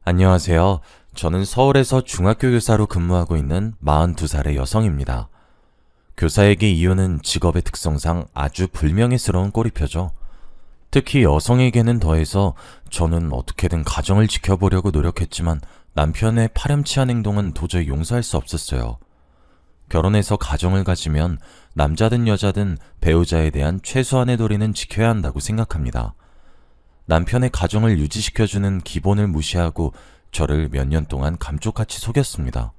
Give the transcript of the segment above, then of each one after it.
안녕하세요. 저는 서울에서 중학교 교사로 근무하고 있는 42살의 여성입니다. 교사에게 이유는 직업의 특성상 아주 불명예스러운 꼬리표죠. 특히 여성에게는 더해서 저는 어떻게든 가정을 지켜보려고 노력했지만 남편의 파렴치한 행동은 도저히 용서할 수 없었어요. 결혼해서 가정을 가지면 남자든 여자든 배우자에 대한 최소한의 도리는 지켜야 한다고 생각합니다. 남편의 가정을 유지시켜주는 기본을 무시하고 저를 몇 년 동안 감쪽같이 속였습니다.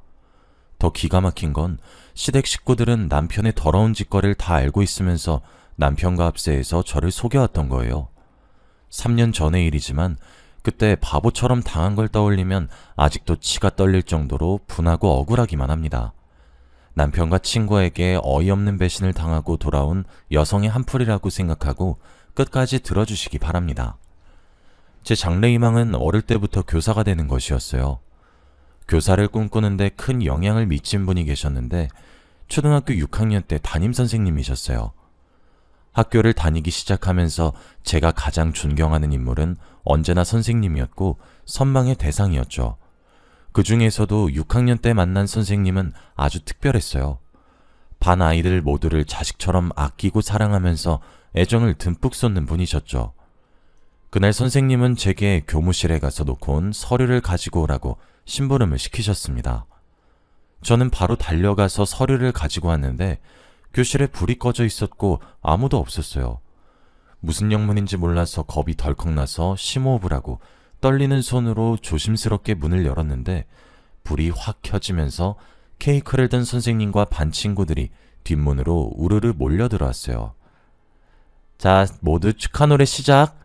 더 기가 막힌 건 시댁 식구들은 남편의 더러운 짓거리를 다 알고 있으면서 남편과 합세해서 저를 속여왔던 거예요. 3년 전의 일이지만 그때 바보처럼 당한 걸 떠올리면 아직도 치가 떨릴 정도로 분하고 억울하기만 합니다. 남편과 친구에게 어이없는 배신을 당하고 돌아온 여성의 한풀이라고 생각하고 끝까지 들어주시기 바랍니다. 제 장래희망은 어릴 때부터 교사가 되는 것이었어요. 교사를 꿈꾸는데 큰 영향을 미친 분이 계셨는데 초등학교 6학년 때 담임선생님이셨어요. 학교를 다니기 시작하면서 제가 가장 존경하는 인물은 언제나 선생님이었고 선망의 대상이었죠. 그 중에서도 6학년 때 만난 선생님은 아주 특별했어요. 반 아이들 모두를 자식처럼 아끼고 사랑하면서 애정을 듬뿍 쏟는 분이셨죠. 그날 선생님은 제게 교무실에 가서 놓고 온 서류를 가지고 오라고 심부름을 시키셨습니다. 저는 바로 달려가서 서류를 가지고 왔는데 교실에 불이 꺼져 있었고 아무도 없었어요. 무슨 영문인지 몰라서 겁이 덜컥 나서 심호흡을 하고 떨리는 손으로 조심스럽게 문을 열었는데 불이 확 켜지면서 케이크를 든 선생님과 반 친구들이 뒷문으로 우르르 몰려들어왔어요. 자, 모두 축하 노래 시작!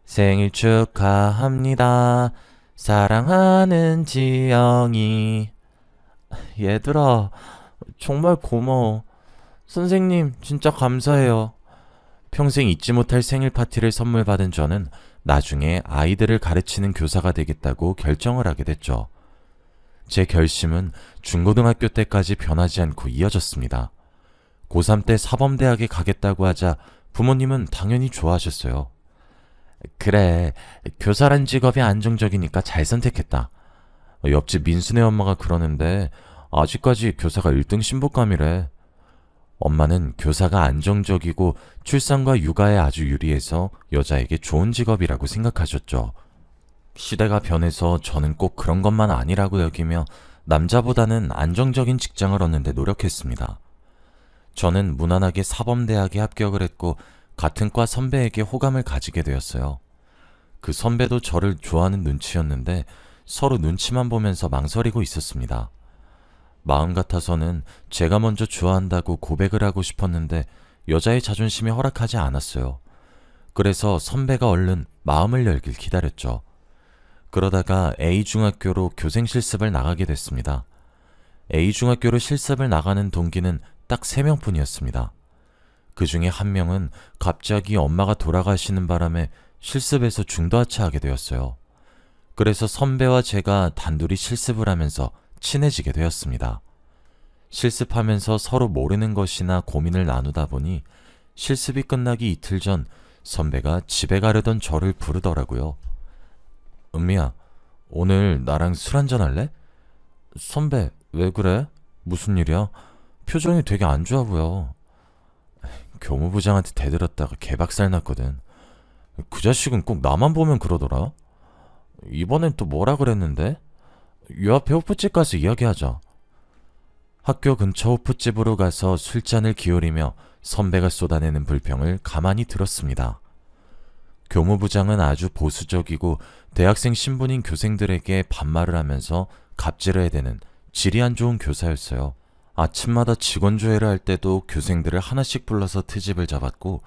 생일 축하합니다. 사랑하는 지영이. 얘들아, 정말 고마워. 선생님, 진짜 감사해요. 평생 잊지 못할 생일 파티를 선물 받은 저는 나중에 아이들을 가르치는 교사가 되겠다고 결정을 하게 됐죠. 제 결심은 중고등학교 때까지 변하지 않고 이어졌습니다. 고3 때 사범대학에 가겠다고 하자 부모님은 당연히 좋아하셨어요. 그래, 교사란 직업이 안정적이니까 잘 선택했다. 옆집 민수네 엄마가 그러는데 아직까지 교사가 1등 신부감이래. 엄마는 교사가 안정적이고 출산과 육아에 아주 유리해서 여자에게 좋은 직업이라고 생각하셨죠. 시대가 변해서 저는 꼭 그런 것만 아니라고 여기며 남자보다는 안정적인 직장을 얻는 데 노력했습니다. 저는 무난하게 사범대학에 합격을 했고 같은 과 선배에게 호감을 가지게 되었어요. 그 선배도 저를 좋아하는 눈치였는데 서로 눈치만 보면서 망설이고 있었습니다. 마음 같아서는 제가 먼저 좋아한다고 고백을 하고 싶었는데 여자의 자존심이 허락하지 않았어요. 그래서 선배가 얼른 마음을 열길 기다렸죠. 그러다가 A중학교로 교생 실습을 나가게 됐습니다. A중학교로 실습을 나가는 동기는 딱 3명뿐이었습니다. 그 중에 한 명은 갑자기 엄마가 돌아가시는 바람에 실습에서 중도하차하게 되었어요. 그래서 선배와 제가 단둘이 실습을 하면서 친해지게 되었습니다. 실습하면서 서로 모르는 것이나 고민을 나누다 보니 실습이 끝나기 이틀 전 선배가 집에 가려던 저를 부르더라고요. 은미야, 오늘 나랑 술 한잔 할래? 선배, 왜 그래? 무슨 일이야? 표정이 되게 안 좋아 보여. 교무부장한테 대들었다가 개박살 났거든. 그 자식은 꼭 나만 보면 그러더라. 이번엔 또 뭐라 그랬는데? 요 앞에 호프집 가서 이야기하자. 학교 근처 호프집으로 가서 술잔을 기울이며 선배가 쏟아내는 불평을 가만히 들었습니다. 교무부장은 아주 보수적이고 대학생 신분인 교생들에게 반말을 하면서 갑질을 해대는 질이 안 좋은 교사였어요. 아침마다 직원조회를 할 때도 교생들을 하나씩 불러서 트집을 잡았고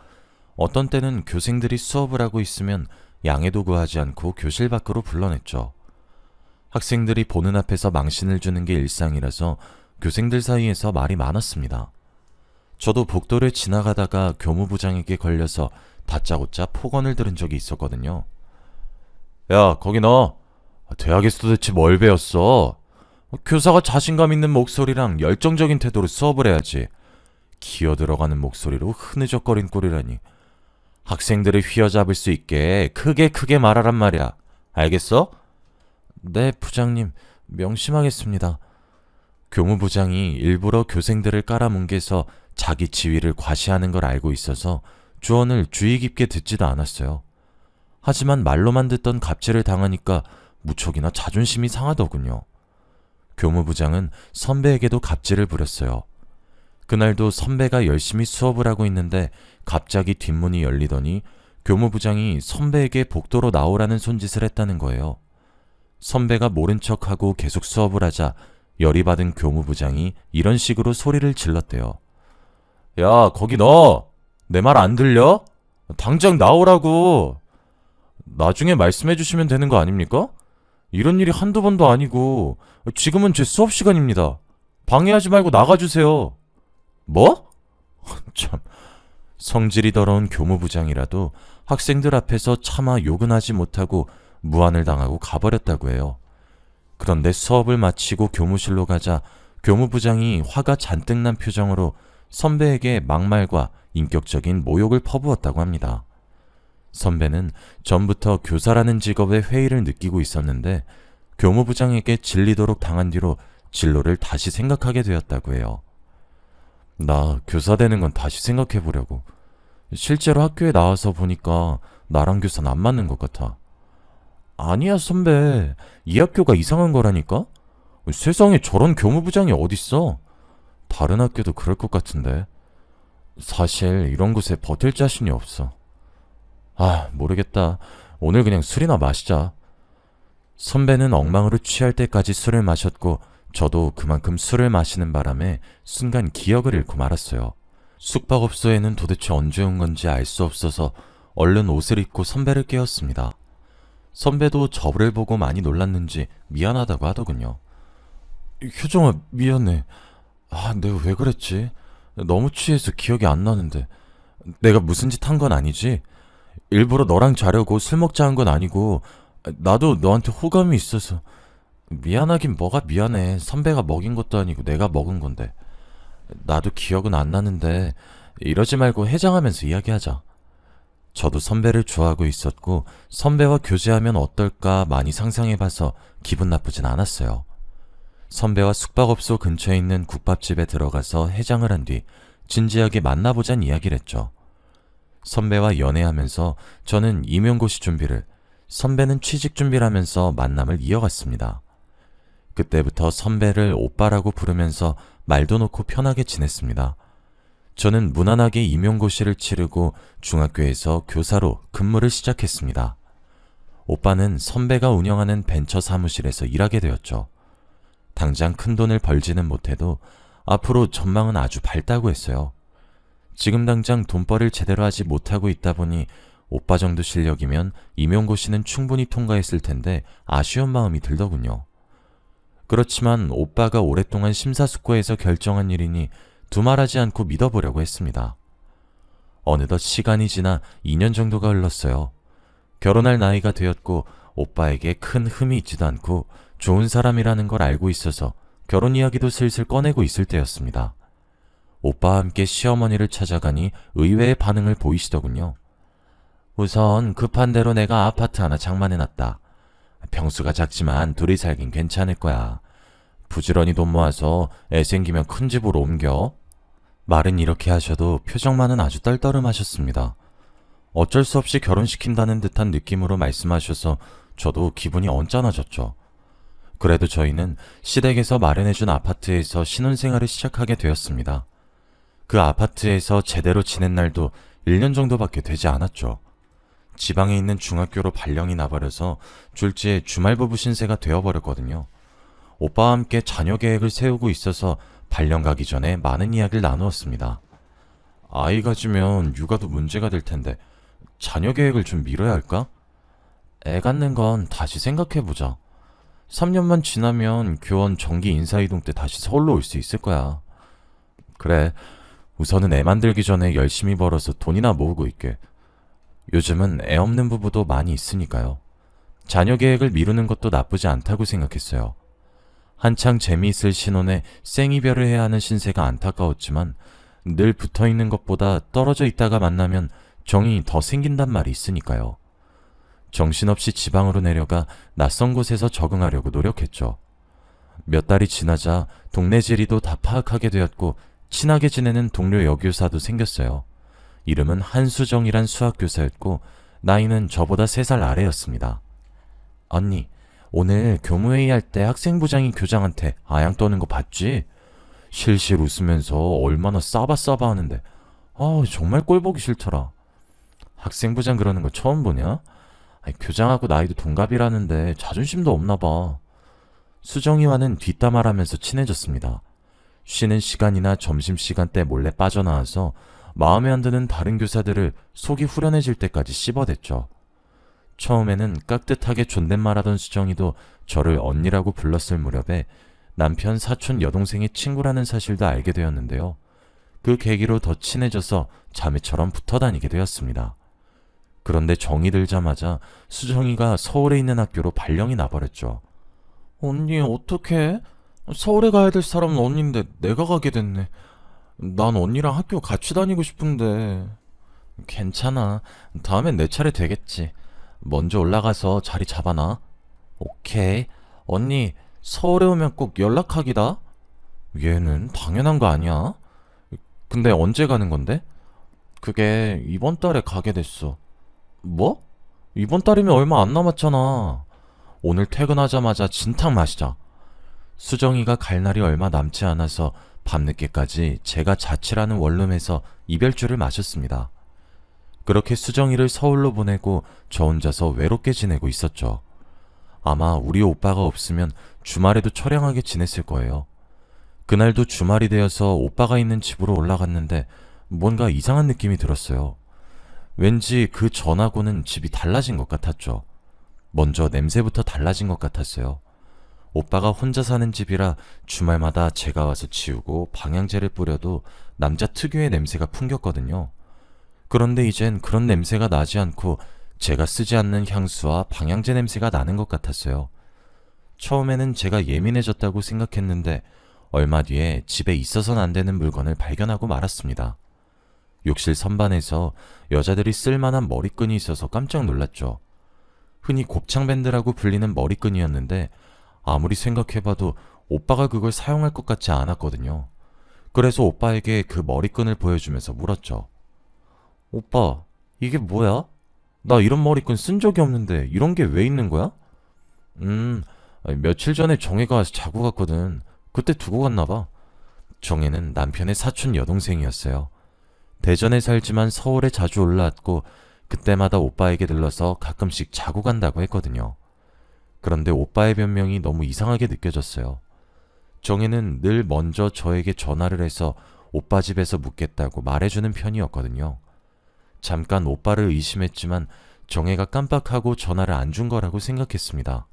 어떤 때는 교생들이 수업을 하고 있으면 양해도 구하지 않고 교실 밖으로 불러냈죠. 학생들이 보는 앞에서 망신을 주는 게 일상이라서 교생들 사이에서 말이 많았습니다. 저도 복도를 지나가다가 교무부장에게 걸려서 다짜고짜 폭언을 들은 적이 있었거든요. 야, 거기 너 대학에서 도대체 뭘 배웠어? 교사가 자신감 있는 목소리랑 열정적인 태도로 수업을 해야지. 기어 들어가는 목소리로 흐느적거린 꼴이라니. 학생들을 휘어잡을 수 있게 크게 말하란 말이야. 알겠어? 네, 부장님. 명심하겠습니다. 교무부장이 일부러 교생들을 깔아뭉개서 자기 지위를 과시하는 걸 알고 있어서 조언을 주의 깊게 듣지도 않았어요. 하지만 말로만 듣던 갑질을 당하니까 무척이나 자존심이 상하더군요. 교무부장은 선배에게도 갑질을 부렸어요. 그날도 선배가 열심히 수업을 하고 있는데 갑자기 뒷문이 열리더니 교무부장이 선배에게 복도로 나오라는 손짓을 했다는 거예요. 선배가 모른 척하고 계속 수업을 하자 열이 받은 교무부장이 이런 식으로 소리를 질렀대요. 야, 거기 너! 내 말 안 들려? 당장 나오라고! 나중에 말씀해 주시면 되는 거 아닙니까? 이런 일이 한두 번도 아니고 지금은 제 수업 시간입니다. 방해하지 말고 나가주세요. 뭐? 참, 성질이 더러운 교무부장이라도 학생들 앞에서 차마 욕은 하지 못하고 무안을 당하고 가버렸다고 해요. 그런데 수업을 마치고 교무실로 가자 교무부장이 화가 잔뜩 난 표정으로 선배에게 막말과 인격적인 모욕을 퍼부었다고 합니다. 선배는 전부터 교사라는 직업에 회의를 느끼고 있었는데 교무부장에게 질리도록 당한 뒤로 진로를 다시 생각하게 되었다고 해요. 나 교사 되는 건 다시 생각해 보려고. 실제로 학교에 나와서 보니까 나랑 교사는 안 맞는 것 같아. 아니야, 선배. 이 학교가 이상한 거라니까? 세상에 저런 교무부장이 어딨어? 다른 학교도 그럴 것 같은데. 사실 이런 곳에 버틸 자신이 없어. 아, 모르겠다. 오늘 그냥 술이나 마시자. 선배는 엉망으로 취할 때까지 술을 마셨고 저도 그만큼 술을 마시는 바람에 순간 기억을 잃고 말았어요. 숙박업소에는 도대체 언제 온 건지 알 수 없어서 얼른 옷을 입고 선배를 깨웠습니다. 선배도 저를 보고 많이 놀랐는지 미안하다고 하더군요. 효정아, 미안해. 내가 왜 그랬지? 너무 취해서 기억이 안 나는데. 내가 무슨 짓 한 건 아니지? 일부러 너랑 자려고 술 먹자 한 건 아니고 나도 너한테 호감이 있어서. 미안하긴 뭐가 미안해. 선배가 먹인 것도 아니고 내가 먹은 건데. 나도 기억은 안 나는데 이러지 말고 해장하면서 이야기하자. 저도 선배를 좋아하고 있었고 선배와 교제하면 어떨까 많이 상상해봐서 기분 나쁘진 않았어요. 선배와 숙박업소 근처에 있는 국밥집에 들어가서 해장을 한 뒤 진지하게 만나보자는 이야기를 했죠. 선배와 연애하면서 저는 임용고시 준비를, 선배는 취직 준비를 하면서 만남을 이어갔습니다. 그때부터 선배를 오빠라고 부르면서 말도 놓고 편하게 지냈습니다. 저는 무난하게 임용고시를 치르고 중학교에서 교사로 근무를 시작했습니다. 오빠는 선배가 운영하는 벤처 사무실에서 일하게 되었죠. 당장 큰 돈을 벌지는 못해도 앞으로 전망은 아주 밝다고 했어요. 지금 당장 돈벌이를 제대로 하지 못하고 있다 보니 오빠 정도 실력이면 임용고시는 충분히 통과했을 텐데 아쉬운 마음이 들더군요. 그렇지만 오빠가 오랫동안 심사숙고해서 결정한 일이니 두말하지 않고 믿어보려고 했습니다. 어느덧 시간이 지나 2년 정도가 흘렀어요. 결혼할 나이가 되었고 오빠에게 큰 흠이 있지도 않고 좋은 사람이라는 걸 알고 있어서 결혼 이야기도 슬슬 꺼내고 있을 때였습니다. 오빠와 함께 시어머니를 찾아가니 의외의 반응을 보이시더군요. 우선 급한 대로 내가 아파트 하나 장만해놨다. 평수가 작지만 둘이 살긴 괜찮을 거야. 부지런히 돈 모아서 애 생기면 큰 집으로 옮겨. 말은 이렇게 하셔도 표정만은 아주 떨떠름하셨습니다. 어쩔 수 없이 결혼시킨다는 듯한 느낌으로 말씀하셔서 저도 기분이 언짢아졌죠. 그래도 저희는 시댁에서 마련해준 아파트에서 신혼생활을 시작하게 되었습니다. 그 아파트에서 제대로 지낸 날도 1년 정도밖에 되지 않았죠. 지방에 있는 중학교로 발령이 나버려서 졸지에 주말부부 신세가 되어버렸거든요. 오빠와 함께 자녀 계획을 세우고 있어서 발령 가기 전에 많은 이야기를 나누었습니다. 아이 가지면 육아도 문제가 될 텐데 자녀 계획을 좀 미뤄야 할까? 애 갖는 건 다시 생각해보자. 3년만 지나면 교원 정기 인사이동 때 다시 서울로 올 수 있을 거야. 그래, 우선은 애 만들기 전에 열심히 벌어서 돈이나 모으고 있게. 요즘은 애 없는 부부도 많이 있으니까요. 자녀 계획을 미루는 것도 나쁘지 않다고 생각했어요. 한창 재미있을 신혼에 생이별을 해야 하는 신세가 안타까웠지만 늘 붙어있는 것보다 떨어져 있다가 만나면 정이 더 생긴단 말이 있으니까요. 정신없이 지방으로 내려가 낯선 곳에서 적응하려고 노력했죠. 몇 달이 지나자 동네 지리도 다 파악하게 되었고 친하게 지내는 동료 여교사도 생겼어요. 이름은 한수정이란 수학교사였고 나이는 저보다 3살 아래였습니다. 언니, 오늘 교무회의 할 때 학생부장이 교장한테 아양 떠는 거 봤지? 실실 웃으면서 얼마나 싸바싸바 하는데 정말 꼴 보기 싫더라. 학생부장 그러는 거 처음 보냐? 아니, 교장하고 나이도 동갑이라는데 자존심도 없나 봐. 수정이와는 뒷담화하면서 친해졌습니다. 쉬는 시간이나 점심시간 때 몰래 빠져나와서 마음에 안 드는 다른 교사들을 속이 후련해질 때까지 씹어댔죠. 처음에는 깍듯하게 존댓말하던 수정이도 저를 언니라고 불렀을 무렵에 남편 사촌 여동생의 친구라는 사실도 알게 되었는데요. 그 계기로 더 친해져서 자매처럼 붙어 다니게 되었습니다. 그런데 정이 들자마자 수정이가 서울에 있는 학교로 발령이 나버렸죠. 언니 어떡해? 서울에 가야 될 사람은 언니인데 내가 가게 됐네. 난 언니랑 학교 같이 다니고 싶은데. 괜찮아. 다음엔 내 차례 되겠지. 먼저 올라가서 자리 잡아놔. 오케이. 언니 서울에 오면 꼭 연락하기다. 얘는 당연한 거 아니야? 근데 언제 가는 건데? 그게 이번 달에 가게 됐어. 뭐? 이번 달이면 얼마 안 남았잖아. 오늘 퇴근하자마자 진탕 마시자. 수정이가 갈 날이 얼마 남지 않아서 밤늦게까지 제가 자취라는 원룸에서 이별주를 마셨습니다. 그렇게 수정이를 서울로 보내고 저 혼자서 외롭게 지내고 있었죠. 아마 우리 오빠가 없으면 주말에도 처량하게 지냈을 거예요. 그날도 주말이 되어서 오빠가 있는 집으로 올라갔는데 뭔가 이상한 느낌이 들었어요. 왠지 그 전하고는 집이 달라진 것 같았죠. 먼저 냄새부터 달라진 것 같았어요. 오빠가 혼자 사는 집이라 주말마다 제가 와서 치우고 방향제를 뿌려도 남자 특유의 냄새가 풍겼거든요. 그런데 이젠 그런 냄새가 나지 않고 제가 쓰지 않는 향수와 방향제 냄새가 나는 것 같았어요. 처음에는 제가 예민해졌다고 생각했는데 얼마 뒤에 집에 있어서는 안 되는 물건을 발견하고 말았습니다. 욕실 선반에서 여자들이 쓸만한 머리끈이 있어서 깜짝 놀랐죠. 흔히 곱창밴드라고 불리는 머리끈이었는데 아무리 생각해봐도 오빠가 그걸 사용할 것 같지 않았거든요. 그래서 오빠에게 그 머리끈을 보여주면서 물었죠. 오빠, 이게 뭐야? 나 이런 머리끈 쓴 적이 없는데 이런 게 왜 있는 거야? 며칠 전에 정혜가 와서 자고 갔거든. 그때 두고 갔나 봐. 정혜는 남편의 사촌 여동생이었어요. 대전에 살지만 서울에 자주 올라왔고 그때마다 오빠에게 들러서 가끔씩 자고 간다고 했거든요. 그런데 오빠의 변명이 너무 이상하게 느껴졌어요. 정혜는 늘 먼저 저에게 전화를 해서 오빠 집에서 묵겠다고 말해주는 편이었거든요. 잠깐 오빠를 의심했지만 정혜가 깜빡하고 전화를 안 준 거라고 생각했습니다.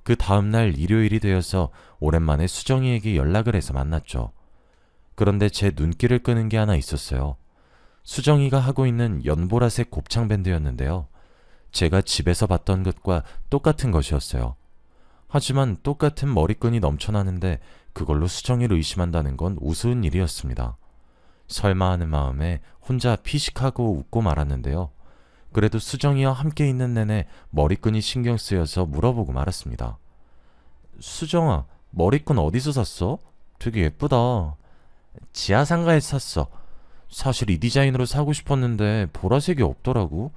그 다음날 일요일이 되어서 오랜만에 수정이에게 연락을 해서 만났죠. 그런데 제 눈길을 끄는 게 하나 있었어요. 수정이가 하고 있는 연보라색 곱창밴드였는데요. 제가 집에서 봤던 것과 똑같은 것이었어요. 하지만 똑같은 머리끈이 넘쳐나는데 그걸로 수정이를 의심한다는 건 우스운 일이었습니다. 설마 하는 마음에 혼자 피식하고 웃고 말았는데요. 그래도 수정이와 함께 있는 내내 머리끈이 신경 쓰여서 물어보고 말았습니다. 수정아, 머리끈 어디서 샀어? 되게 예쁘다. 지하상가에서 샀어. 사실 이 디자인으로 사고 싶었는데 보라색이 없더라고.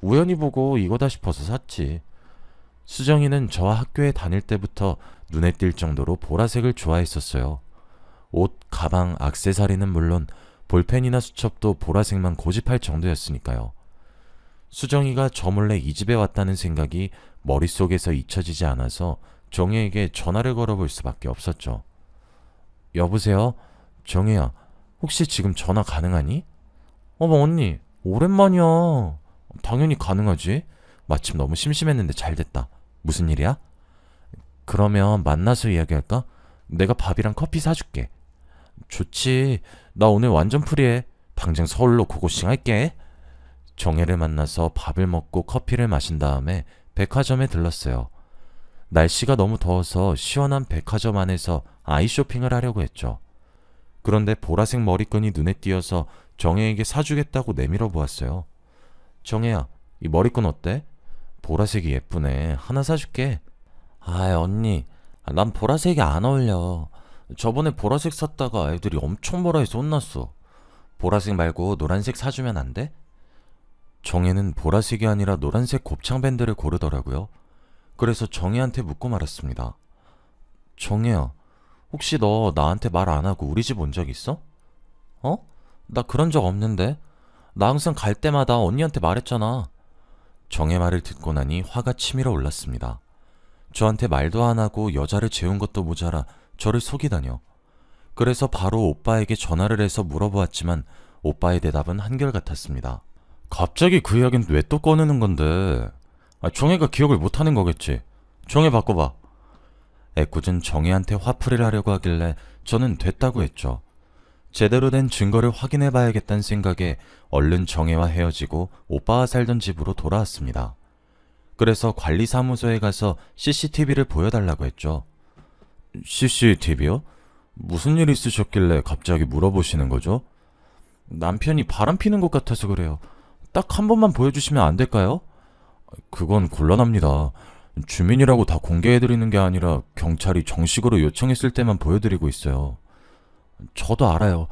우연히 보고 이거다 싶어서 샀지. 수정이는 저와 학교에 다닐 때부터 눈에 띌 정도로 보라색을 좋아했었어요. 옷, 가방, 액세서리는 물론 볼펜이나 수첩도 보라색만 고집할 정도였으니까요. 수정이가 저 몰래 이 집에 왔다는 생각이 머릿속에서 잊혀지지 않아서 정혜에게 전화를 걸어볼 수밖에 없었죠. 여보세요? 정혜야, 혹시 지금 전화 가능하니? 어머 언니, 오랜만이야. 당연히 가능하지. 마침 너무 심심했는데 잘됐다. 무슨 일이야? 그러면 만나서 이야기할까? 내가 밥이랑 커피 사줄게. 좋지. 나 오늘 완전 프리해. 당장 서울로 고고싱 할게. 정혜를 만나서 밥을 먹고 커피를 마신 다음에 백화점에 들렀어요. 날씨가 너무 더워서 시원한 백화점 안에서 아이 쇼핑을 하려고 했죠. 그런데 보라색 머리끈이 눈에 띄어서 정혜에게 사주겠다고 내밀어 보았어요. 정혜야, 이 머리끈 어때? 보라색이 예쁘네. 하나 사줄게. 아이, 언니. 난 보라색이 안 어울려. 저번에 보라색 샀다가 애들이 엄청 뭐라 해서 혼났어. 보라색 말고 노란색 사주면 안 돼? 정혜는 보라색이 아니라 노란색 곱창 밴드를 고르더라고요. 그래서 정혜한테 묻고 말았습니다. 정혜야, 혹시 너 나한테 말 안 하고 우리 집 온 적 있어? 어? 나 그런 적 없는데? 나 항상 갈 때마다 언니한테 말했잖아. 정혜 말을 듣고 나니 화가 치밀어 올랐습니다. 저한테 말도 안 하고 여자를 재운 것도 모자라 저를 속이다뇨. 그래서 바로 오빠에게 전화를 해서 물어보았지만 오빠의 대답은 한결같았습니다. 갑자기 그 이야기는 왜 또 꺼내는 건데? 정혜가 기억을 못하는 거겠지. 정혜 바꿔봐. 애꿎은 정혜한테 화풀이를 하려고 하길래 저는 됐다고 했죠. 제대로 된 증거를 확인해봐야겠다는 생각에 얼른 정혜와 헤어지고 오빠와 살던 집으로 돌아왔습니다. 그래서 관리사무소에 가서 CCTV를 보여달라고 했죠. CCTV요? 무슨 일 있으셨길래 갑자기 물어보시는 거죠? 남편이 바람 피는 것 같아서 그래요. 딱 한 번만 보여주시면 안 될까요? 그건 곤란합니다. 주민이라고 다 공개해드리는 게 아니라 경찰이 정식으로 요청했을 때만 보여드리고 있어요. 저도 알아요.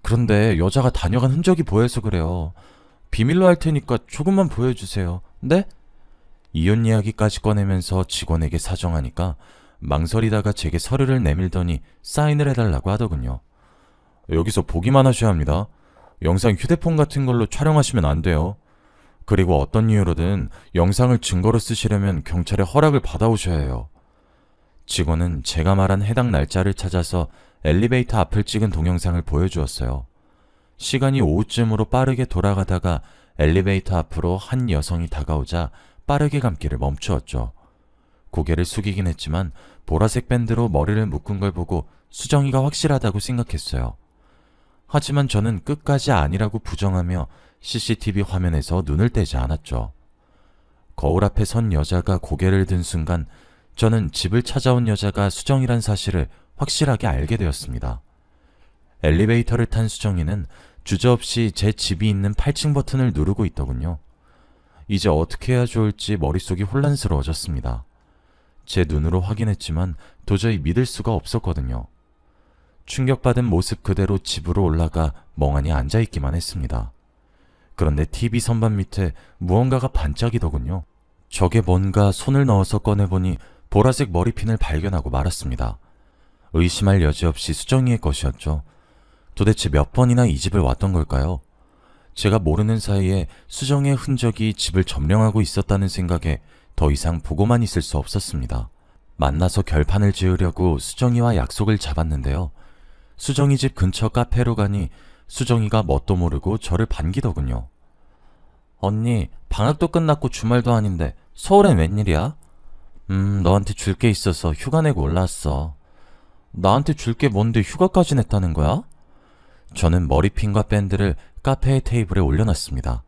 그런데 여자가 다녀간 흔적이 보여서 그래요. 비밀로 할 테니까 조금만 보여주세요. 네? 이혼 이야기까지 꺼내면서 직원에게 사정하니까 망설이다가 제게 서류를 내밀더니 사인을 해달라고 하더군요. 여기서 보기만 하셔야 합니다. 영상 휴대폰 같은 걸로 촬영하시면 안 돼요. 그리고 어떤 이유로든 영상을 증거로 쓰시려면 경찰의 허락을 받아오셔야 해요. 직원은 제가 말한 해당 날짜를 찾아서 엘리베이터 앞을 찍은 동영상을 보여주었어요. 시간이 오후쯤으로 빠르게 돌아가다가 엘리베이터 앞으로 한 여성이 다가오자 빠르게 감기를 멈추었죠. 고개를 숙이긴 했지만 보라색 밴드로 머리를 묶은 걸 보고 수정이가 확실하다고 생각했어요. 하지만 저는 끝까지 아니라고 부정하며 CCTV 화면에서 눈을 떼지 않았죠. 거울 앞에 선 여자가 고개를 든 순간 저는 집을 찾아온 여자가 수정이란 사실을 확실하게 알게 되었습니다. 엘리베이터를 탄 수정이는 주저없이 제 집이 있는 8층 버튼을 누르고 있더군요. 이제 어떻게 해야 좋을지 머릿속이 혼란스러워졌습니다. 제 눈으로 확인했지만 도저히 믿을 수가 없었거든요. 충격받은 모습 그대로 집으로 올라가 멍하니 앉아있기만 했습니다. 그런데 TV 선반 밑에 무언가가 반짝이더군요. 저게 뭔가 손을 넣어서 꺼내보니 보라색 머리핀을 발견하고 말았습니다. 의심할 여지 없이 수정이의 것이었죠. 도대체 몇 번이나 이 집을 왔던 걸까요? 제가 모르는 사이에 수정이의 흔적이 집을 점령하고 있었다는 생각에 더 이상 보고만 있을 수 없었습니다. 만나서 결판을 지으려고 수정이와 약속을 잡았는데요. 수정이 집 근처 카페로 가니 수정이가 뭣도 모르고 저를 반기더군요. 언니, 방학도 끝났고 주말도 아닌데 서울엔 웬일이야? 너한테 줄 게 있어서 휴가 내고 올라왔어. 나한테 줄 게 뭔데 휴가까지 냈다는 거야? 저는 머리핀과 밴드를 카페의 테이블에 올려놨습니다.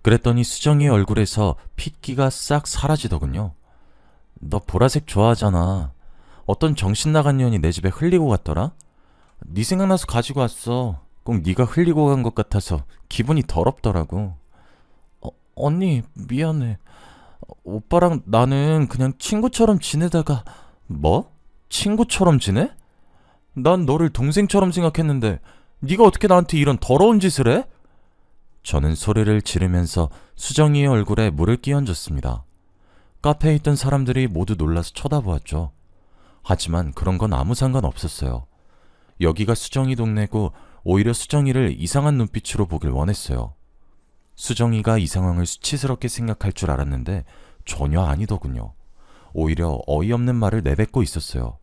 그랬더니 수정이의 얼굴에서 핏기가 싹 사라지더군요. 너 보라색 좋아하잖아. 어떤 정신 나간 년이 내 집에 흘리고 갔더라? 네 생각나서 가지고 왔어. 꼭 네가 흘리고 간 것 같아서 기분이 더럽더라고. 언니, 미안해. 오빠랑 나는 그냥 친구처럼 지내다가... 뭐? 친구처럼 지내? 난 너를 동생처럼 생각했는데 네가 어떻게 나한테 이런 더러운 짓을 해? 저는 소리를 지르면서 수정이의 얼굴에 물을 끼얹었습니다. 카페에 있던 사람들이 모두 놀라서 쳐다보았죠. 하지만 그런 건 아무 상관 없었어요. 여기가 수정이 동네고 오히려 수정이를 이상한 눈빛으로 보길 원했어요. 수정이가 이 상황을 수치스럽게 생각할 줄 알았는데 전혀 아니더군요. 오히려 어이없는 말을 내뱉고 있었어요.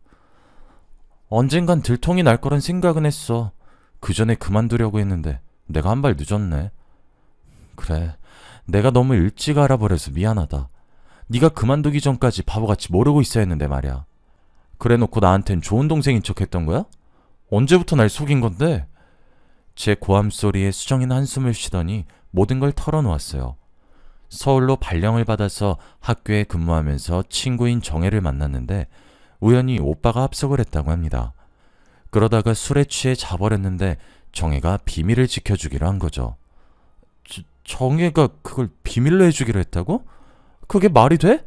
언젠간 들통이 날 거란 생각은 했어. 그 전에 그만두려고 했는데 내가 한 발 늦었네. 그래, 내가 너무 일찍 알아버려서 미안하다. 네가 그만두기 전까지 바보같이 모르고 있어야 했는데 말이야. 그래놓고 나한텐 좋은 동생인 척 했던 거야? 언제부터 날 속인 건데? 제 고함 소리에 수정이는 한숨을 쉬더니 모든 걸 털어놓았어요. 서울로 발령을 받아서 학교에 근무하면서 친구인 정혜를 만났는데 우연히 오빠가 합석을 했다고 합니다. 그러다가 술에 취해 자버렸는데 정혜가 비밀을 지켜주기로 한 거죠. 정혜가 그걸 비밀로 해주기로 했다고? 그게 말이 돼?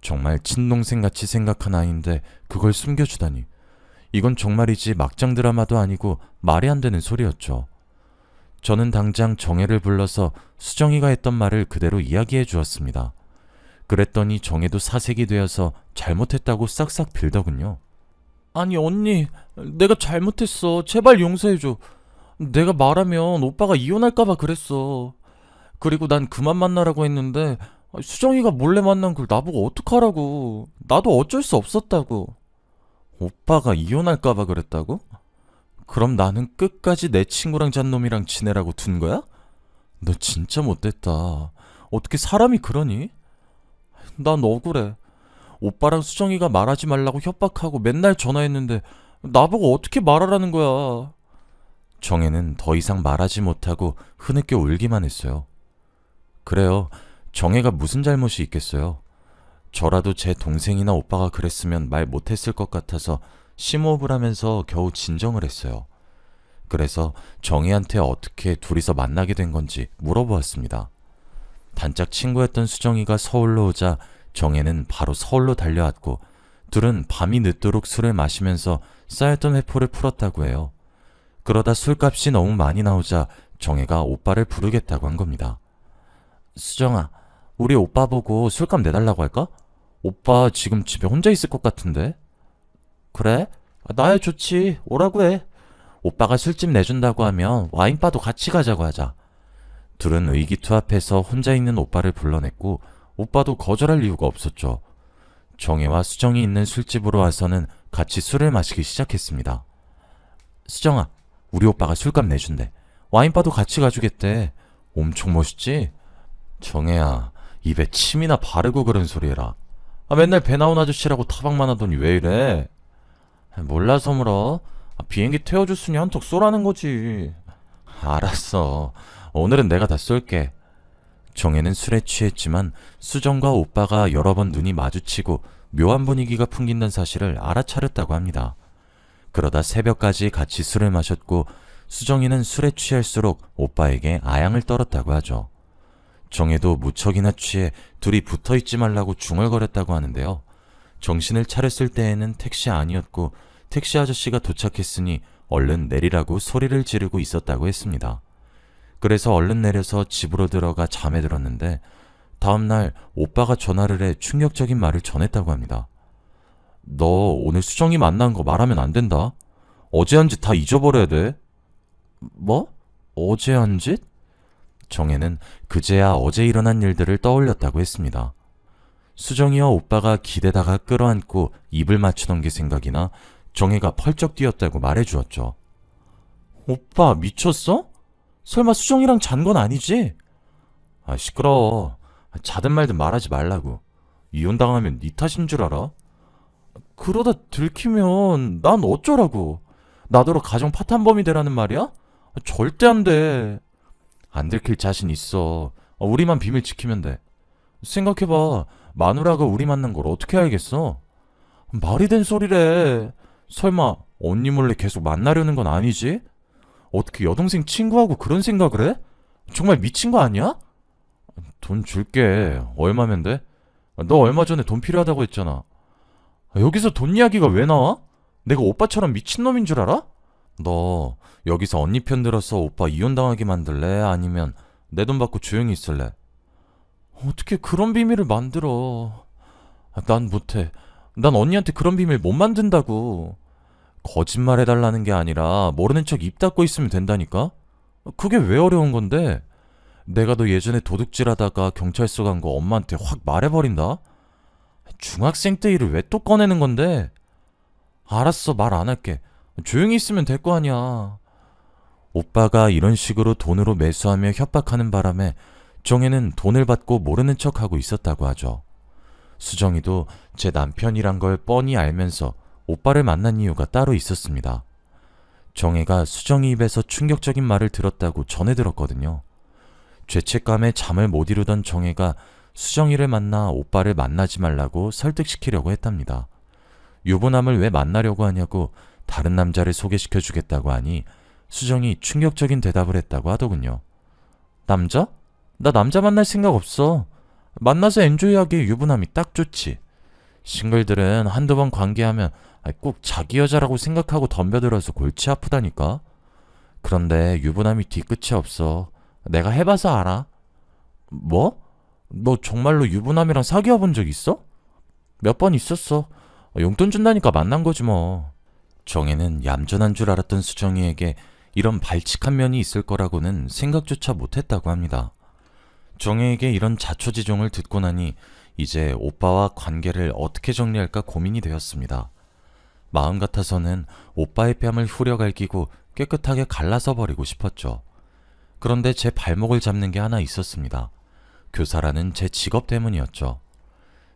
정말 친동생같이 생각한 아이인데 그걸 숨겨주다니. 이건 정말이지 막장 드라마도 아니고 말이 안 되는 소리였죠. 저는 당장 정혜를 불러서 수정이가 했던 말을 그대로 이야기해 주었습니다. 그랬더니 정혜도 사색이 되어서 잘못했다고 싹싹 빌더군요. 아니 언니, 내가 잘못했어. 제발 용서해줘. 내가 말하면 오빠가 이혼할까봐 그랬어. 그리고 난 그만 만나라고 했는데 수정이가 몰래 만난 걸 나보고 어떡하라고. 나도 어쩔 수 없었다고. 오빠가 이혼할까봐 그랬다고? 그럼 나는 끝까지 내 친구랑 잔 놈이랑 지내라고 둔 거야? 너 진짜 못됐다. 어떻게 사람이 그러니? 난 억울해. 오빠랑 수정이가 말하지 말라고 협박하고 맨날 전화했는데 나보고 어떻게 말하라는 거야. 정혜는 더 이상 말하지 못하고 흐느껴 울기만 했어요. 그래요. 정혜가 무슨 잘못이 있겠어요. 저라도 제 동생이나 오빠가 그랬으면 말 못했을 것 같아서 심호흡을 하면서 겨우 진정을 했어요. 그래서 정혜한테 어떻게 둘이서 만나게 된 건지 물어보았습니다. 단짝 친구였던 수정이가 서울로 오자 정혜는 바로 서울로 달려왔고 둘은 밤이 늦도록 술을 마시면서 쌓였던 회포를 풀었다고 해요. 그러다 술값이 너무 많이 나오자 정혜가 오빠를 부르겠다고 한 겁니다. 수정아, 우리 오빠 보고 술값 내달라고 할까? 오빠 지금 집에 혼자 있을 것 같은데. 그래? 나야 좋지. 오라고 해. 오빠가 술집 내준다고 하면 와인바도 같이 가자고 하자. 둘은 의기투합해서 혼자 있는 오빠를 불러냈고 오빠도 거절할 이유가 없었죠. 정혜와 수정이 있는 술집으로 와서는 같이 술을 마시기 시작했습니다. 수정아, 우리 오빠가 술값 내준대. 와인바도 같이 가주겠대. 엄청 멋있지? 정혜야, 입에 침이나 바르고 그런 소리 해라. 맨날 배 나온 아저씨라고 타박만 하더니 왜 이래? 몰라서 물어. 비행기 태워줬으니 한턱 쏘라는 거지. 알았어. 오늘은 내가 다 쏠게. 정혜는 술에 취했지만 수정과 오빠가 여러 번 눈이 마주치고 묘한 분위기가 풍긴다는 사실을 알아차렸다고 합니다. 그러다 새벽까지 같이 술을 마셨고 수정이는 술에 취할수록 오빠에게 아양을 떨었다고 하죠. 정혜도 무척이나 취해 둘이 붙어있지 말라고 중얼거렸다고 하는데요. 정신을 차렸을 때에는 택시 아니었고 택시 아저씨가 도착했으니 얼른 내리라고 소리를 지르고 있었다고 했습니다. 그래서 얼른 내려서 집으로 들어가 잠에 들었는데 다음날 오빠가 전화를 해 충격적인 말을 전했다고 합니다. 너 오늘 수정이 만난 거 말하면 안 된다. 어제 한 짓 다 잊어버려야 돼. 뭐? 어제 한 짓? 정혜는 그제야 어제 일어난 일들을 떠올렸다고 했습니다. 수정이와 오빠가 기대다가 끌어안고 입을 맞추던 게 생각이나 정혜가 펄쩍 뛰었다고 말해주었죠. 오빠 미쳤어? 설마 수정이랑 잔 건 아니지? 시끄러워. 자든 말든 말하지 말라고. 이혼당하면 네 탓인 줄 알아? 그러다 들키면 난 어쩌라고. 나더러 가정 파탄범이 되라는 말이야? 절대 안 돼. 안 들킬 자신 있어. 우리만 비밀 지키면 돼. 생각해봐. 마누라가 우리 만난 걸 어떻게 알겠어? 말이 된 소리래. 설마 언니 몰래 계속 만나려는 건 아니지? 어떻게 여동생 친구하고 그런 생각을 해? 정말 미친 거 아니야? 돈 줄게. 얼마면 돼? 너 얼마 전에 돈 필요하다고 했잖아. 여기서 돈 이야기가 왜 나와? 내가 오빠처럼 미친놈인 줄 알아? 너 여기서 언니 편 들어서 오빠 이혼당하게 만들래? 아니면 내 돈 받고 조용히 있을래? 어떻게 그런 비밀을 만들어? 난 못해. 난 언니한테 그런 비밀 못 만든다고. 거짓말 해달라는 게 아니라 모르는 척 입 닫고 있으면 된다니까? 그게 왜 어려운 건데? 내가 너 예전에 도둑질하다가 경찰서 간 거 엄마한테 확 말해버린다? 중학생 때 일을 왜 또 꺼내는 건데? 알았어, 말 안 할게. 조용히 있으면 될 거 아니야. 오빠가 이런 식으로 돈으로 매수하며 협박하는 바람에 정혜는 돈을 받고 모르는 척하고 있었다고 하죠. 수정이도 제 남편이란 걸 뻔히 알면서 오빠를 만난 이유가 따로 있었습니다. 정혜가 수정이 입에서 충격적인 말을 들었다고 전해 들었거든요. 죄책감에 잠을 못 이루던 정혜가 수정이를 만나 오빠를 만나지 말라고 설득시키려고 했답니다. 유부남을 왜 만나려고 하냐고 다른 남자를 소개시켜 주겠다고 하니 수정이 충격적인 대답을 했다고 하더군요. 남자? 나 남자 만날 생각 없어. 만나서 엔조이하기에 유부남이 딱 좋지. 싱글들은 한두 번 관계하면 꼭 자기 여자라고 생각하고 덤벼들어서 골치 아프다니까. 그런데 유부남이 뒤끝이 없어. 내가 해봐서 알아. 뭐? 너 정말로 유부남이랑 사귀어 본 적 있어? 몇 번 있었어. 용돈 준다니까 만난 거지 뭐. 정혜는 얌전한 줄 알았던 수정이에게 이런 발칙한 면이 있을 거라고는 생각조차 못했다고 합니다. 정혜에게 이런 자초지종을 듣고 나니 이제 오빠와 관계를 어떻게 정리할까 고민이 되었습니다. 마음 같아서는 오빠의 뺨을 후려갈기고 깨끗하게 갈라서 버리고 싶었죠. 그런데 제 발목을 잡는 게 하나 있었습니다. 교사라는 제 직업 때문이었죠.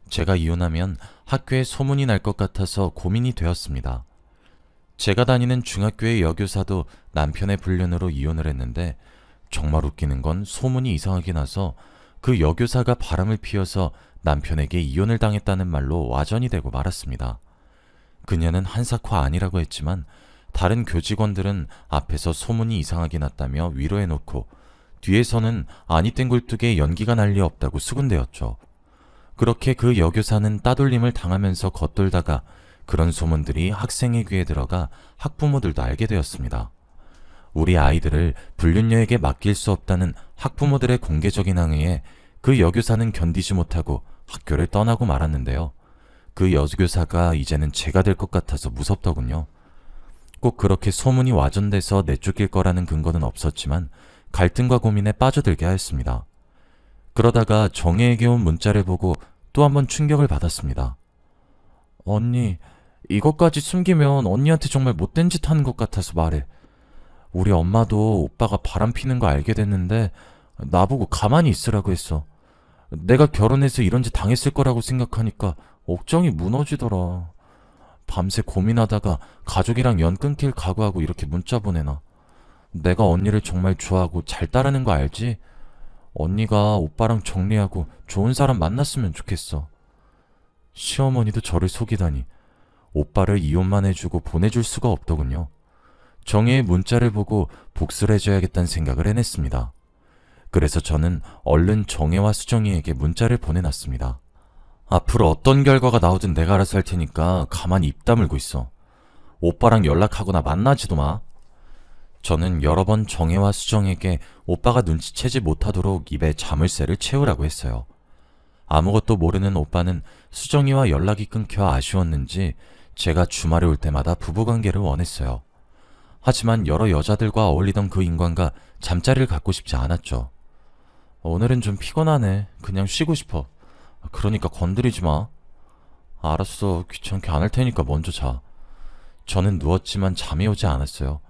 제가 이혼하면 학교에 소문이 날 것 같아서 고민이 되었습니다. 제가 다니는 중학교의 여교사도 남편의 불륜으로 이혼을 했는데 정말 웃기는 건 소문이 이상하게 나서 그 여교사가 바람을 피워서 남편에게 이혼을 당했다는 말로 와전이 되고 말았습니다. 그녀는 한사코 아니라고 했지만 다른 교직원들은 앞에서 소문이 이상하게 났다며 위로해놓고 뒤에서는 아니 땡굴뚝에 연기가 날 리 없다고 수군대었죠. 그렇게 그 여교사는 따돌림을 당하면서 겉돌다가 그런 소문들이 학생의 귀에 들어가 학부모들도 알게 되었습니다. 우리 아이들을 불륜녀에게 맡길 수 없다는 학부모들의 공개적인 항의에 그 여교사는 견디지 못하고 학교를 떠나고 말았는데요. 그 여교사가 이제는 제가 될 것 같아서 무섭더군요. 꼭 그렇게 소문이 와전돼서 내쫓길 거라는 근거는 없었지만 갈등과 고민에 빠져들게 하였습니다. 그러다가 정혜에게 온 문자를 보고 또 한 번 충격을 받았습니다. 언니, 이것까지 숨기면 언니한테 정말 못된 짓 하는 것 같아서 말해. 우리 엄마도 오빠가 바람 피는 거 알게 됐는데 나보고 가만히 있으라고 했어. 내가 결혼해서 이런 짓 당했을 거라고 생각하니까 억장이 무너지더라. 밤새 고민하다가 가족이랑 연 끊길 각오하고 이렇게 문자 보내놔. 내가 언니를 정말 좋아하고 잘 따르는 거 알지? 언니가 오빠랑 정리하고 좋은 사람 만났으면 좋겠어. 시어머니도 저를 속이다니 오빠를 이혼만 해주고 보내줄 수가 없더군요. 정혜의 문자를 보고 복수를 해줘야겠다는 생각을 해냈습니다. 그래서 저는 얼른 정혜와 수정이에게 문자를 보내놨습니다. 앞으로 어떤 결과가 나오든 내가 알아서 할 테니까 가만히 입 다물고 있어. 오빠랑 연락하거나 만나지도 마. 저는 여러 번 정혜와 수정에게 오빠가 눈치채지 못하도록 입에 자물쇠를 채우라고 했어요. 아무것도 모르는 오빠는 수정이와 연락이 끊겨 아쉬웠는지 제가 주말에 올 때마다 부부관계를 원했어요. 하지만 여러 여자들과 어울리던 그 인간과 잠자리를 갖고 싶지 않았죠. 오늘은 좀 피곤하네. 그냥 쉬고 싶어. 그러니까 건드리지 마. 알았어. 귀찮게 안 할 테니까 먼저 자. 저는 누웠지만 잠이 오지 않았어요.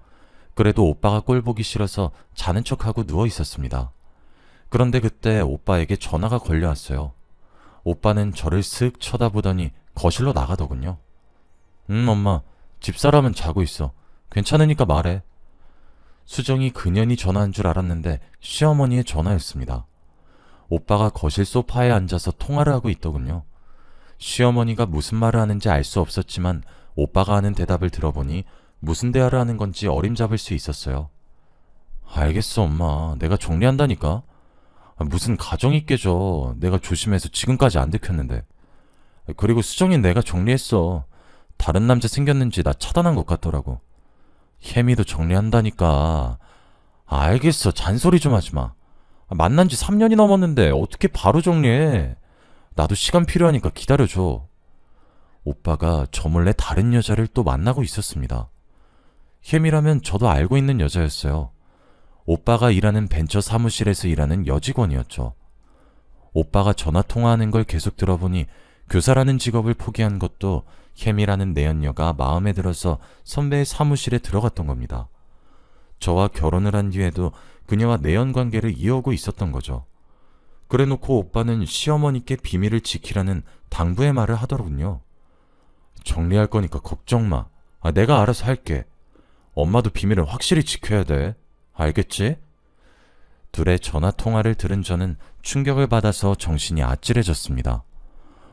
그래도 오빠가 꼴 보기 싫어서 자는 척하고 누워 있었습니다. 그런데 그때 오빠에게 전화가 걸려왔어요. 오빠는 저를 슥 쳐다보더니 거실로 나가더군요. 엄마. 집사람은 자고 있어. 괜찮으니까 말해. 수정이 그년이 전화한 줄 알았는데 시어머니의 전화였습니다. 오빠가 거실 소파에 앉아서 통화를 하고 있더군요. 시어머니가 무슨 말을 하는지 알 수 없었지만 오빠가 하는 대답을 들어보니 무슨 대화를 하는 건지 어림잡을 수 있었어요. 알겠어, 엄마. 내가 정리한다니까. 무슨 가정이 깨져. 내가 조심해서 지금까지 안 들켰는데. 그리고 수정이는 내가 정리했어. 다른 남자 생겼는지 나 차단한 것 같더라고. 혜미도 정리한다니까. 알겠어. 잔소리 좀 하지 마. 만난 지 3년이 넘었는데 어떻게 바로 정리해. 나도 시간 필요하니까 기다려줘. 오빠가 저 몰래 다른 여자를 또 만나고 있었습니다. 혜미라면 저도 알고 있는 여자였어요. 오빠가 일하는 벤처 사무실에서 일하는 여직원이었죠. 오빠가 전화 통화하는 걸 계속 들어보니 교사라는 직업을 포기한 것도 혜미라는 내연녀가 마음에 들어서 선배의 사무실에 들어갔던 겁니다. 저와 결혼을 한 뒤에도 그녀와 내연 관계를 이어오고 있었던 거죠. 그래놓고 오빠는 시어머니께 비밀을 지키라는 당부의 말을 하더군요. 정리할 거니까 걱정 마. 내가 알아서 할게. 엄마도 비밀을 확실히 지켜야 돼. 알겠지? 둘의 전화 통화를 들은 저는 충격을 받아서 정신이 아찔해졌습니다.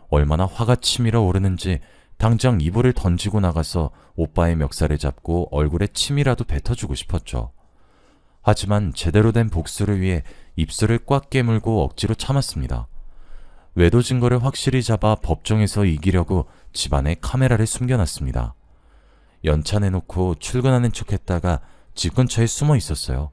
얼마나 화가 치밀어 오르는지 당장 이불을 던지고 나가서 오빠의 멱살을 잡고 얼굴에 침이라도 뱉어주고 싶었죠. 하지만 제대로 된 복수를 위해 입술을 꽉 깨물고 억지로 참았습니다. 외도 증거를 확실히 잡아 법정에서 이기려고 집안에 카메라를 숨겨놨습니다. 연차 내놓고 출근하는 척했다가 집 근처에 숨어 있었어요.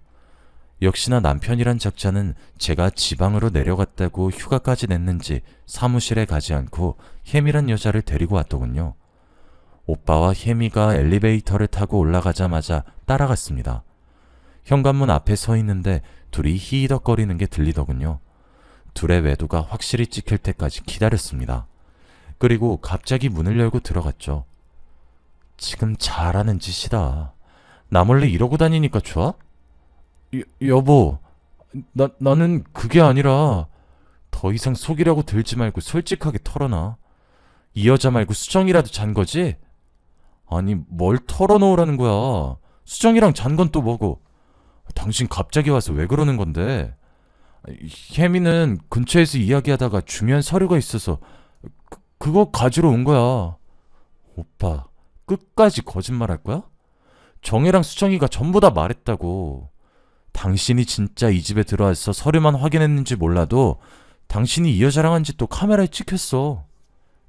역시나 남편이란 작자는 제가 지방으로 내려갔다고 휴가까지 냈는지 사무실에 가지 않고 혜미란 여자를 데리고 왔더군요. 오빠와 혜미가 엘리베이터를 타고 올라가자마자 따라갔습니다. 현관문 앞에 서 있는데 둘이 히히덕거리는 게 들리더군요. 둘의 외도가 확실히 찍힐 때까지 기다렸습니다. 그리고 갑자기 문을 열고 들어갔죠. 지금 잘하는 짓이다. 나 몰래 이러고 다니니까 좋아? 여보, 나는 그게 아니라 더 이상 속이려고 들지 말고 솔직하게 털어놔. 이 여자 말고 수정이라도 잔 거지? 아니, 뭘 털어놓으라는 거야. 수정이랑 잔 건 또 뭐고? 당신 갑자기 와서 왜 그러는 건데? 혜미는 근처에서 이야기하다가 중요한 서류가 있어서 그거 가지러 온 거야. 오빠, 끝까지 거짓말 할 거야? 정혜랑 수정이가 전부 다 말했다고. 당신이 진짜 이 집에 들어와서 서류만 확인했는지 몰라도 당신이 이 여자랑 한 짓도 카메라에 찍혔어.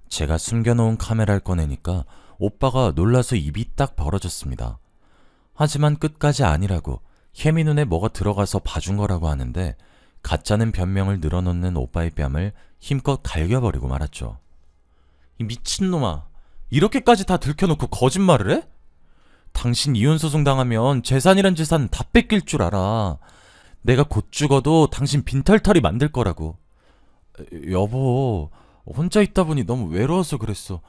제가 숨겨놓은 카메라를 꺼내니까 오빠가 놀라서 입이 딱 벌어졌습니다. 하지만 끝까지 아니라고 혜미 눈에 뭐가 들어가서 봐준 거라고 하는데 가짜는 변명을 늘어놓는 오빠의 뺨을 힘껏 갈겨버리고 말았죠. 이 미친놈아, 이렇게까지 다 들켜놓고 거짓말을 해? 당신 이혼소송 당하면 재산이란 재산 다 뺏길 줄 알아. 내가 곧 죽어도 당신 빈털터리 만들 거라고. 여보, 혼자 있다 보니 너무 외로워서 그랬어.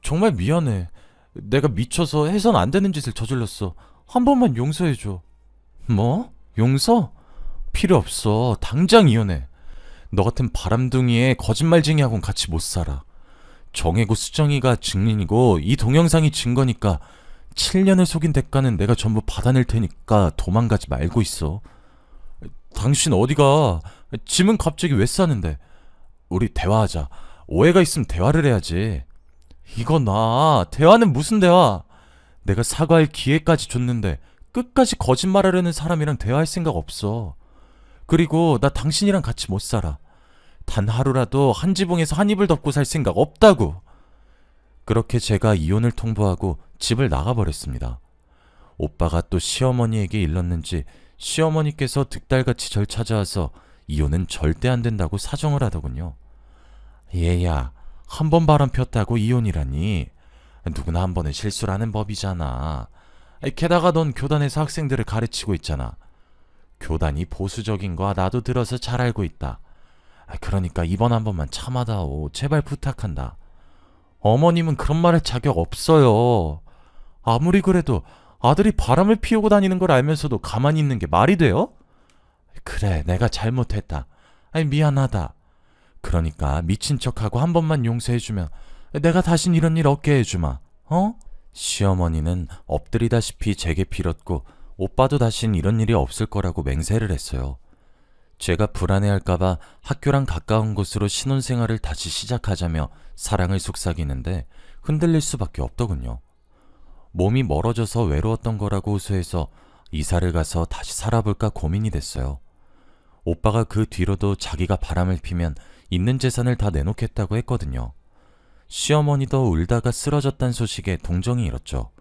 정말 미안해. 내가 미쳐서 해선 안 되는 짓을 저질렀어. 한 번만 용서해줘. 뭐? 용서? 필요 없어. 당장 이혼해. 너 같은 바람둥이에 거짓말쟁이하고는 같이 못 살아. 정혜고 수정이가 증인이고 이 동영상이 증거니까 7년을 속인 대가는 내가 전부 받아낼 테니까 도망가지 말고 있어. 당신 어디가? 짐은 갑자기 왜 싸는데? 우리 대화하자. 오해가 있으면 대화를 해야지. 이거 나 대화는 무슨 대화? 내가 사과할 기회까지 줬는데 끝까지 거짓말하려는 사람이랑 대화할 생각 없어. 그리고 나 당신이랑 같이 못 살아. 단 하루라도 한 지붕에서 한 이불 덮고 살 생각 없다고. 그렇게 제가 이혼을 통보하고 집을 나가버렸습니다. 오빠가 또 시어머니에게 일렀는지 시어머니께서 득달같이 절 찾아와서 이혼은 절대 안 된다고 사정을 하더군요. 얘야, 한 번 바람 폈다고 이혼이라니. 누구나 한 번은 실수를 하는 법이잖아. 게다가 넌 교단에서 학생들을 가르치고 있잖아. 교단이 보수적인 거 나도 들어서 잘 알고 있다. 그러니까 이번 한 번만 참아다오. 제발 부탁한다. 어머님은 그런 말 할 자격 없어요. 아무리 그래도 아들이 바람을 피우고 다니는 걸 알면서도 가만히 있는 게 말이 돼요? 그래, 내가 잘못했다. 미안하다. 그러니까 미친 척하고 한 번만 용서해주면 내가 다신 이런 일 없게 해주마. 어? 시어머니는 엎드리다시피 제게 빌었고 오빠도 다신 이런 일이 없을 거라고 맹세를 했어요. 제가 불안해할까봐 학교랑 가까운 곳으로 신혼생활을 다시 시작하자며 사랑을 속삭이는데 흔들릴 수밖에 없더군요. 몸이 멀어져서 외로웠던 거라고 호소해서 이사를 가서 다시 살아볼까 고민이 됐어요. 오빠가 그 뒤로도 자기가 바람을 피면 있는 재산을 다 내놓겠다고 했거든요. 시어머니도 울다가 쓰러졌단 소식에 동정이 일었죠.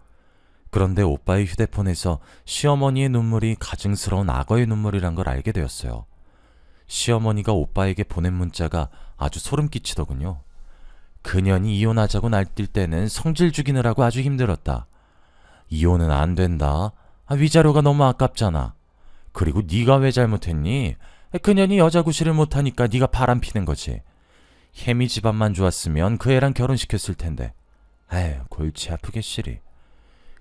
그런데 오빠의 휴대폰에서 시어머니의 눈물이 가증스러운 악어의 눈물이란 걸 알게 되었어요. 시어머니가 오빠에게 보낸 문자가 아주 소름 끼치더군요. 그년이 이혼하자고 날뛸 때는 성질 죽이느라고 아주 힘들었다. 이혼은 안 된다. 위자료가 너무 아깝잖아. 그리고 네가 왜 잘못했니? 그년이 여자 구실을 못하니까 네가 바람 피는 거지. 혜미 집안만 좋았으면 그 애랑 결혼시켰을 텐데. 에휴, 골치 아프게 시리.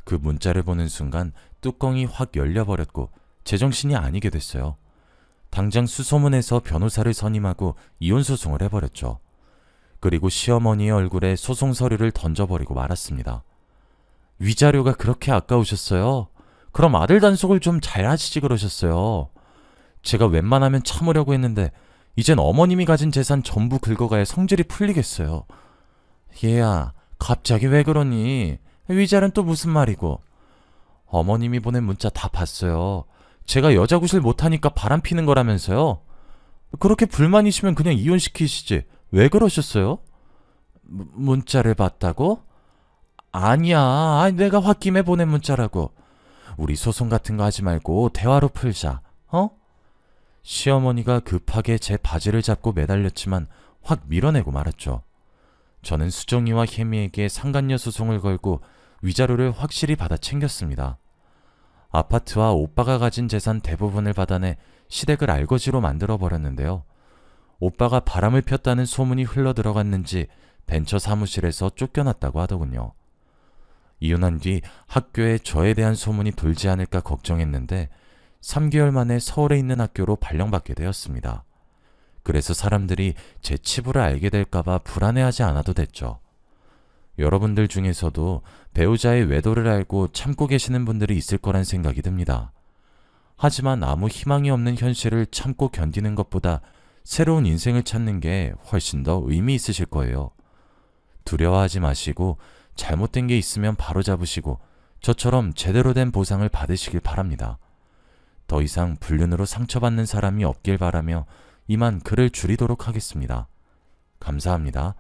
그 문자를 보는 순간 뚜껑이 확 열려버렸고 제정신이 아니게 됐어요. 당장 수소문해서 변호사를 선임하고 이혼소송을 해버렸죠. 그리고 시어머니의 얼굴에 소송 서류를 던져버리고 말았습니다. 위자료가 그렇게 아까우셨어요? 그럼 아들 단속을 좀 잘 하시지 그러셨어요. 제가 웬만하면 참으려고 했는데 이젠 어머님이 가진 재산 전부 긁어가야 성질이 풀리겠어요. 얘야, 갑자기 왜 그러니? 위자료는 또 무슨 말이고? 어머님이 보낸 문자 다 봤어요. 제가 여자 구실 못하니까 바람 피는 거라면서요? 그렇게 불만이시면 그냥 이혼시키시지. 왜 그러셨어요? 문자를 봤다고? 아니야. 내가 홧김에 보낸 문자라고. 우리 소송 같은 거 하지 말고 대화로 풀자. 어? 시어머니가 급하게 제 바지를 잡고 매달렸지만 확 밀어내고 말았죠. 저는 수정이와 혜미에게 상간녀 소송을 걸고 위자료를 확실히 받아 챙겼습니다. 아파트와 오빠가 가진 재산 대부분을 받아내 시댁을 알거지로 만들어버렸는데요. 오빠가 바람을 폈다는 소문이 흘러들어갔는지 벤처 사무실에서 쫓겨났다고 하더군요. 이혼한 뒤 학교에 저에 대한 소문이 돌지 않을까 걱정했는데 3개월 만에 서울에 있는 학교로 발령받게 되었습니다. 그래서 사람들이 제 치부를 알게 될까봐 불안해하지 않아도 됐죠. 여러분들 중에서도 배우자의 외도를 알고 참고 계시는 분들이 있을 거란 생각이 듭니다. 하지만 아무 희망이 없는 현실을 참고 견디는 것보다 새로운 인생을 찾는 게 훨씬 더 의미 있으실 거예요. 두려워하지 마시고 잘못된 게 있으면 바로 잡으시고 저처럼 제대로 된 보상을 받으시길 바랍니다. 더 이상 불륜으로 상처받는 사람이 없길 바라며 이만 글을 줄이도록 하겠습니다. 감사합니다.